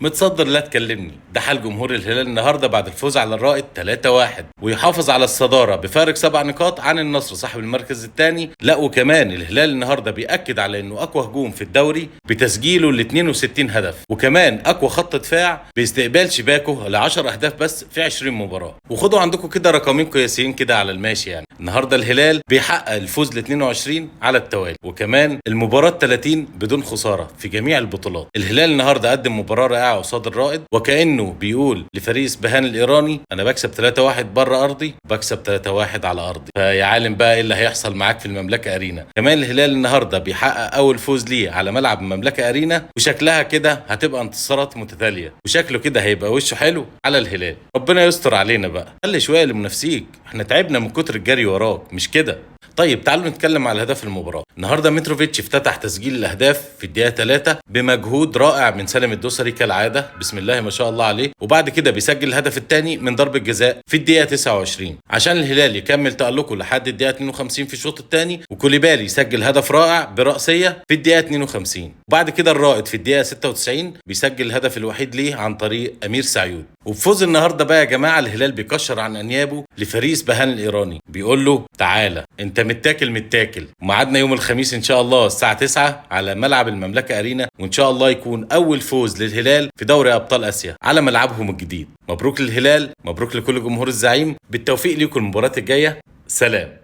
متصدر لا تكلمني. ده حال جمهور الهلال النهارده بعد الفوز على الرائد 3-1 ويحافظ على الصداره بفارق 7 نقاط عن النصر صاحب المركز الثاني. لا وكمان الهلال النهارده بيأكد على انه اقوى هجوم في الدوري بتسجيله ل 62 هدف، وكمان اقوى خط دفاع باستقبال شباكه ل 10 اهداف بس في 20 مباراه. وخدوا عندكم كده رقمين قياسيين كده على الماشي. يعني النهارده الهلال بيحقق الفوز ل 22 على التوالي، وكمان المباراه 30 بدون خساره في جميع البطولات. الهلال النهارده قدم مباراه رائعه قصاد الرائد، وكانه بيقول لفريق اسبهان الايراني انا بكسب 3-1 بره ارضي وبكسب 3-1 على ارضي. فيا عالم بقى ايه اللي هيحصل معاك في المملكه ارينا. كمان الهلال النهارده بيحقق اول فوز ليه على ملعب المملكه ارينا، وشكلها كده هتبقى انتصارات متتاليه، وشكله كده هيبقى وشه حلو على الهلال. ربنا يستر علينا بقى. خلي شويه لمنافسيك، احنا تعبنا من كتر الجري وراك مش كده. طيب تعالوا نتكلم على هدف المباراة. النهارده متروفيتش افتتح تسجيل الاهداف في الدقيقة 3 بمجهود رائع من سالم الدوسري كالعادة، بسم الله ما شاء الله عليه. وبعد كده بيسجل الهدف الثاني من ضربة جزاء في الدقيقة 29 عشان الهلال يكمل تألقه لحد الدقيقة 52 في الشوط الثاني. وكوليبالي سجل هدف رائع برأسية في الدقيقة 52. وبعد كده الرائد في الدقيقة 96 بيسجل الهدف الوحيد ليه عن طريق أمير سعيود. وبفوز النهارده بقى يا جماعة الهلال بيكشر عن أنيابه لفريق اسبهان الإيراني، بيقول له تعالى انت متاكل. وميعادنا يوم الخميس ان شاء الله الساعه 9 على ملعب المملكه ارينا، وان شاء الله يكون اول فوز للهلال في دوري ابطال اسيا على ملعبهم الجديد. مبروك للهلال، مبروك لكل جمهور الزعيم، بالتوفيق ليكم المباراه الجايه. سلام.